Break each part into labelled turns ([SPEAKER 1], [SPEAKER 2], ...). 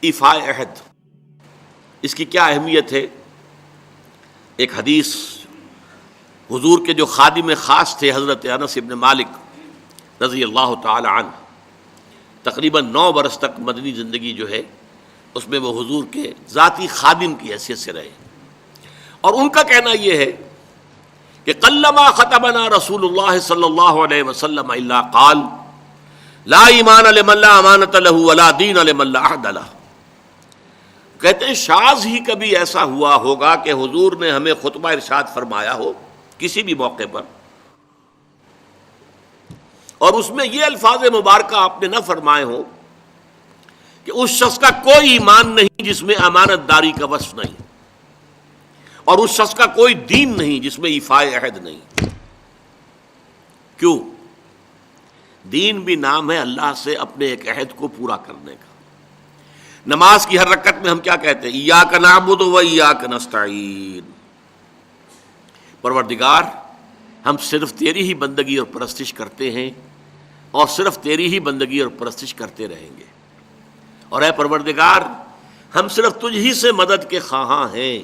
[SPEAKER 1] ایفاء عہد، اس کی کیا اہمیت ہے؟ ایک حدیث حضور کے جو خادم خاص تھے حضرت انس بن مالک رضی اللہ تعالی عنہ، تقریباً 9 برس تک مدنی زندگی جو ہے اس میں وہ حضور کے ذاتی خادم کی حیثیت سے رہے، اور ان کا کہنا یہ ہے کہ قلما خطبنا رسول اللہ صلی اللہ علیہ وسلم الا قال لا ایمان لمن لا امانۃ له ولا دین لمن لا عہد له۔ کہتے ہیں شاذ ہی کبھی ایسا ہوا ہوگا کہ حضور نے ہمیں خطبہ ارشاد فرمایا ہو کسی بھی موقع پر، اور اس میں یہ الفاظ مبارکہ آپ نے نہ فرمائے ہو کہ اس شخص کا کوئی ایمان نہیں جس میں امانت داری کا وصف نہیں، اور اس شخص کا کوئی دین نہیں جس میں ایفاء عہد نہیں۔ کیوں؟ دین بھی نام ہے اللہ سے اپنے ایک عہد کو پورا کرنے کا۔ نماز کی ہر رکعت میں ہم کیا کہتے ہیں؟ ایاک نعبد و ایاک نستعین، پروردگار ہم صرف تیری ہی بندگی اور پرستش کرتے ہیں، اور صرف تیری ہی بندگی اور پرستش کرتے رہیں گے، اور اے پروردگار ہم صرف تجھ ہی سے مدد کے خواہاں ہیں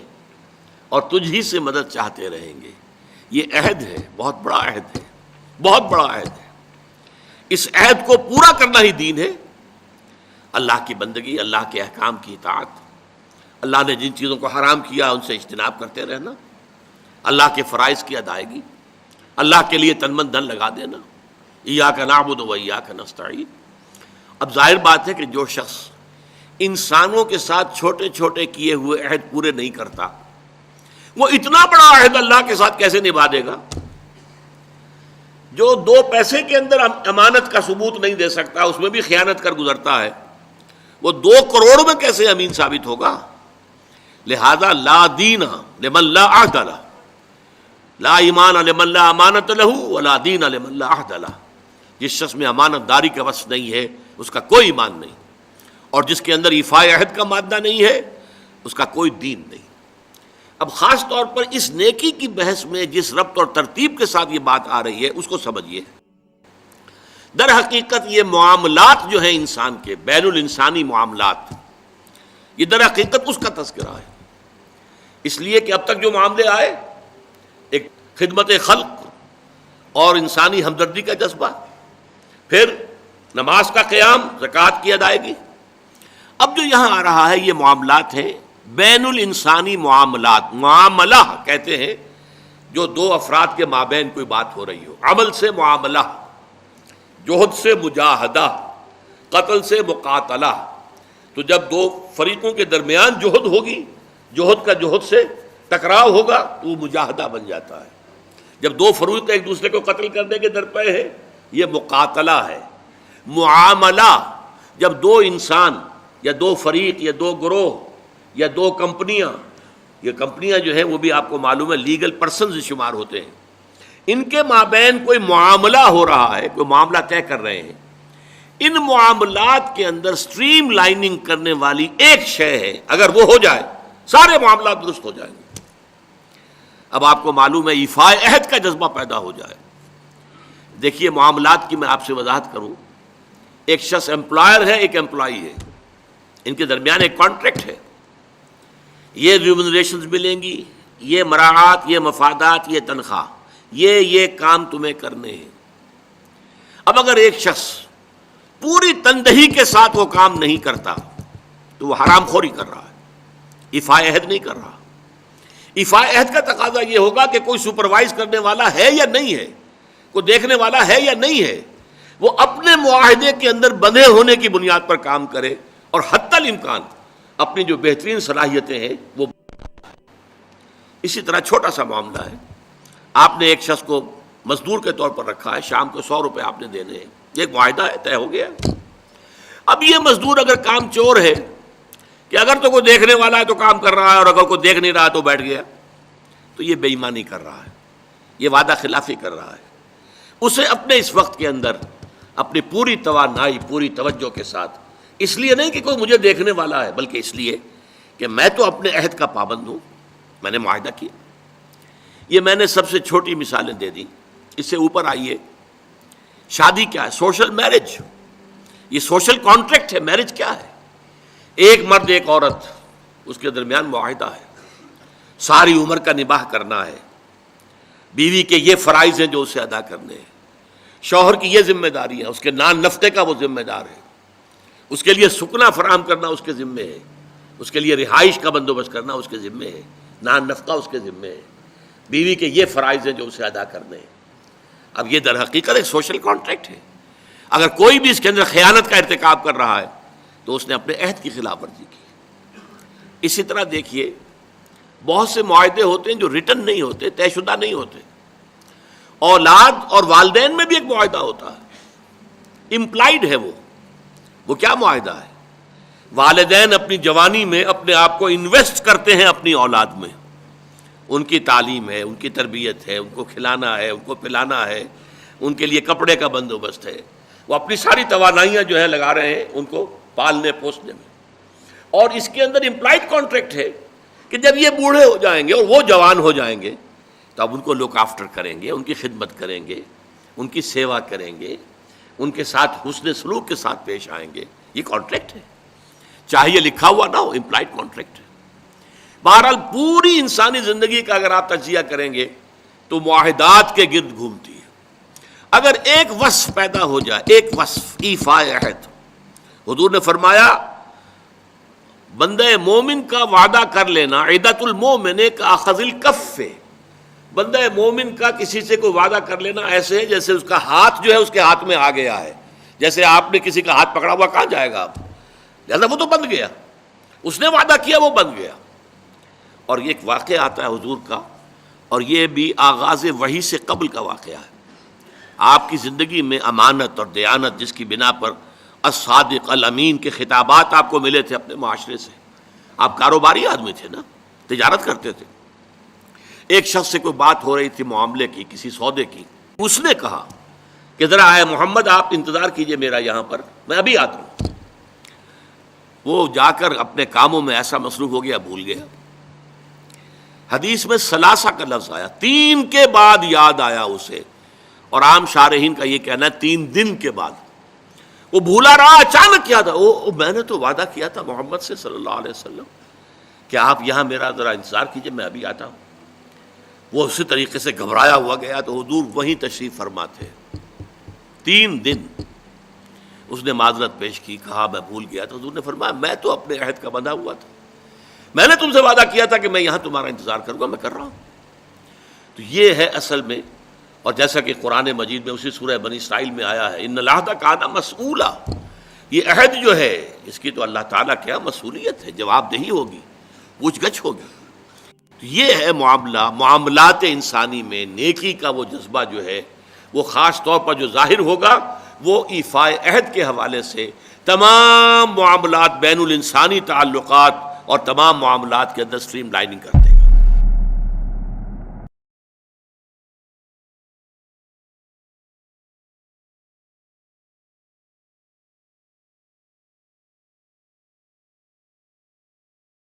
[SPEAKER 1] اور تجھ ہی سے مدد چاہتے رہیں گے۔ یہ عہد ہے، بہت بڑا عہد ہے، بہت بڑا عہد ہے۔ اس عہد کو پورا کرنا ہی دین ہے۔ اللہ کی بندگی، اللہ کے احکام کی اطاعت، اللہ نے جن چیزوں کو حرام کیا ان سے اجتناب کرتے رہنا، اللہ کے فرائض کی ادائیگی، اللہ کے لیے تن من دھن لگا دینا، ایاک نعبد و ایاک نستعین۔ اب ظاہر بات ہے کہ جو شخص انسانوں کے ساتھ چھوٹے چھوٹے کیے ہوئے عہد پورے نہیں کرتا، وہ اتنا بڑا عہد اللہ کے ساتھ کیسے نبھا دے گا؟ جو 2 پیسے کے اندر امانت کا ثبوت نہیں دے سکتا، اس میں بھی خیانت کر گزرتا ہے، وہ 2 کروڑ میں کیسے امین ثابت ہوگا؟ لہذا لا دین لمن لا عہد لہ، لا ایمان لمن لا امانۃ لہ ولا دین لمن لا عہد لہ۔ جس شخص میں امانت داری کا وصف نہیں ہے اس کا کوئی ایمان نہیں، اور جس کے اندر ایفاء عہد کا مادہ نہیں ہے اس کا کوئی دین نہیں۔ اب خاص طور پر اس نیکی کی بحث میں جس ربط اور ترتیب کے ساتھ یہ بات آ رہی ہے اس کو سمجھیے۔ در حقیقت یہ معاملات جو ہیں انسان کے، بین الانسانی معاملات، یہ در حقیقت اس کا تذکرہ ہے، اس لیے کہ اب تک جو معاملے آئے، ایک خدمت خلق اور انسانی ہمدردی کا جذبہ، پھر نماز کا قیام، زکوٰۃ کی ادائیگی۔ اب جو یہاں آ رہا ہے یہ معاملات ہیں بین الانسانی معاملات۔ معاملہ کہتے ہیں جو 2 افراد کے مابین کوئی بات ہو رہی ہو، عمل سے معاملہ، جوہد سے مجاہدہ، قتل سے مقاتلہ۔ تو جب 2 فریقوں کے درمیان جوہد ہوگی، جوہد کا جوہد سے ٹکراؤ ہوگا تو وہ مجاہدہ بن جاتا ہے۔ جب 2 فریق ایک دوسرے کو قتل کرنے کے درپے ہیں، یہ مقاتلہ ہے۔ معاملہ جب 2 انسان یا 2 فریق یا 2 گروہ یا 2 کمپنیاں، یہ کمپنیاں جو ہیں وہ بھی آپ کو معلوم ہے لیگل پرسنز شمار ہوتے ہیں، ان کے مابین کوئی معاملہ ہو رہا ہے، کوئی معاملہ طے کر رہے ہیں، ان معاملات کے اندر سٹریم لائننگ کرنے والی ایک شے ہے، اگر وہ ہو جائے سارے معاملات درست ہو جائیں گے۔ اب آپ کو معلوم ہے ایفاء عہد کا جذبہ پیدا ہو جائے۔ دیکھیے معاملات کی میں آپ سے وضاحت کروں، ایک شخص امپلائر ہے، ایک امپلائی ہے، ان کے درمیان ایک کانٹریکٹ ہے، یہ ریمونریشنز ملیں گی، یہ مراعات، یہ مفادات، یہ تنخواہ، یہ کام تمہیں کرنے ہیں۔ اب اگر ایک شخص پوری تندہی کے ساتھ وہ کام نہیں کرتا تو وہ حرام خوری کر رہا ہے، ایفاء عہد نہیں کر رہا۔ ایفاء عہد کا تقاضا یہ ہوگا کہ کوئی سپروائز کرنے والا ہے یا نہیں ہے، کوئی دیکھنے والا ہے یا نہیں ہے، وہ اپنے معاہدے کے اندر بندھے ہونے کی بنیاد پر کام کرے، اور حتی الامکان اپنی جو بہترین صلاحیتیں ہیں وہ۔ اسی طرح چھوٹا سا معاملہ ہے، آپ نے ایک شخص کو مزدور کے طور پر رکھا ہے، شام کو 100 روپے آپ نے دینے ہیں، ایک معاہدہ ہے، طے ہو گیا۔ اب یہ مزدور اگر کام چور ہے کہ اگر تو کوئی دیکھنے والا ہے تو کام کر رہا ہے، اور اگر کوئی دیکھ نہیں رہا تو بیٹھ گیا، تو یہ بے ایمانی کر رہا ہے، یہ وعدہ خلافی کر رہا ہے۔ اسے اپنے اس وقت کے اندر اپنی پوری توانائی، پوری توجہ کے ساتھ، اس لیے نہیں کہ کوئی مجھے دیکھنے والا ہے، بلکہ اس لیے کہ میں تو اپنے عہد کا پابند ہوں، میں نے معاہدہ کیا۔ یہ میں نے سب سے چھوٹی مثالیں دے دیں، اس سے اوپر آئیے۔ شادی کیا ہے؟ سوشل میرج، یہ سوشل کانٹریکٹ ہے۔ میرج کیا ہے؟ ایک مرد ایک عورت، اس کے درمیان معاہدہ ہے، ساری عمر کا نباہ کرنا ہے، بیوی کے یہ فرائض ہیں جو اسے ادا کرنے ہیں، شوہر کی یہ ذمہ داری ہے، اس کے نان نفقے کا وہ ذمہ دار ہے، اس کے لیے سکنا فراہم کرنا اس کے ذمے ہے، اس کے لیے رہائش کا بندوبست کرنا اس کے ذمے ہے، نان نفقہ اس کے ذمے ہے، بیوی کے یہ فرائض ہیں جو اسے ادا کرنے ہیں۔ اب یہ در حقیقت ایک سوشل کانٹریکٹ ہے۔ اگر کوئی بھی اس کے اندر خیانت کا ارتکاب کر رہا ہے تو اس نے اپنے عہد کی خلاف ورزی کی۔ اسی طرح دیکھیے بہت سے معاہدے ہوتے ہیں جو ریٹن نہیں ہوتے، طے شدہ نہیں ہوتے۔ اولاد اور والدین میں بھی ایک معاہدہ ہوتا ہے، امپلائڈ ہے وہ کیا معاہدہ ہے؟ والدین اپنی جوانی میں اپنے آپ کو انویسٹ کرتے ہیں اپنی اولاد میں، ان کی تعلیم ہے، ان کی تربیت ہے، ان کو کھلانا ہے، ان کو پلانا ہے، ان کے لیے کپڑے کا بندوبست ہے، وہ اپنی ساری توانائیاں جو ہے لگا رہے ہیں ان کو پالنے پوسنے میں۔ اور اس کے اندر امپلائڈ کانٹریکٹ ہے کہ جب یہ بوڑھے ہو جائیں گے اور وہ جوان ہو جائیں گے تو اب ان کو لک آفٹر کریں گے، ان کی خدمت کریں گے، ان کی سیوا کریں گے، ان کے ساتھ حسن سلوک کے ساتھ پیش آئیں گے۔ یہ کانٹریکٹ ہے، چاہے یہ لکھا ہوا نہ ہو، امپلائڈ کانٹریکٹ ہے۔ بہرحال پوری انسانی زندگی کا اگر آپ تجزیہ کریں گے تو معاہدات کے گرد گھومتی ہے۔ اگر ایک وصف پیدا ہو جائے، ایک وصف ایفاء عہد، حضور نے فرمایا بندہ مومن کا وعدہ کر لینا عدت المومن کا اخذ الکف، بندہ مومن کا کسی سے کوئی وعدہ کر لینا ایسے ہے جیسے اس کا ہاتھ جو ہے اس کے ہاتھ میں آ گیا ہے، جیسے آپ نے کسی کا ہاتھ پکڑا ہوا کہاں جائے گا آپ، لہذا وہ تو بند گیا، اس نے وعدہ کیا وہ بند گیا۔ اور یہ ایک واقعہ آتا ہے حضور کا، اور یہ بھی آغاز وحی سے قبل کا واقعہ ہے۔ آپ کی زندگی میں امانت اور دیانت جس کی بنا پر الصادق الامین کے خطابات آپ کو ملے تھے اپنے معاشرے سے، آپ کاروباری آدمی تھے نا، تجارت کرتے تھے۔ ایک شخص سے کوئی بات ہو رہی تھی معاملے کی، کسی سودے کی، اس نے کہا کہ ذرا آئے محمد آپ انتظار کیجئے میرا یہاں پر، میں ابھی آتا ہوں۔ وہ جا کر اپنے کاموں میں ایسا مصروف ہو گیا بھول گیا۔ حدیث میں ثلاثہ کا لفظ آیا، 3 کے بعد یاد آیا اسے، اور عام شارحین کا یہ کہنا ہے 3 دن کے بعد۔ وہ بھولا رہا، اچانک کیا تھا، میں نے تو وعدہ کیا تھا محمد سے صلی اللہ علیہ وسلم کہ آپ یہاں میرا ذرا انتظار کیجئے میں ابھی آتا ہوں۔ وہ اسی طریقے سے گھبرایا ہوا گیا تو حضور وہیں تشریف فرما تھے۔ 3 دن اس نے معذرت پیش کی، کہا میں بھول گیا تو حضور نے فرمایا میں تو اپنے عہد کا بندھا ہوا تھا، میں نے تم سے وعدہ کیا تھا کہ میں یہاں تمہارا انتظار کروں گا، میں کر رہا ہوں۔ تو یہ ہے اصل میں، اور جیسا کہ قرآن مجید میں اسی سورہ بنی اسرائیل میں آیا ہے ان العہد کان مسئولا، یہ عہد جو ہے اس کی تو اللہ تعالیٰ کیا مسئولیت ہے، جواب دہی ہوگی، پوچھ گچھ ہوگی۔ تو یہ ہے معاملات انسانی میں نیکی کا وہ جذبہ جو ہے وہ خاص طور پر جو ظاہر ہوگا وہ ایفاء عہد کے حوالے سے تمام معاملات بین الانسانی تعلقات اور تمام معاملات کے اندر سٹریم لائننگ کرتا ہے۔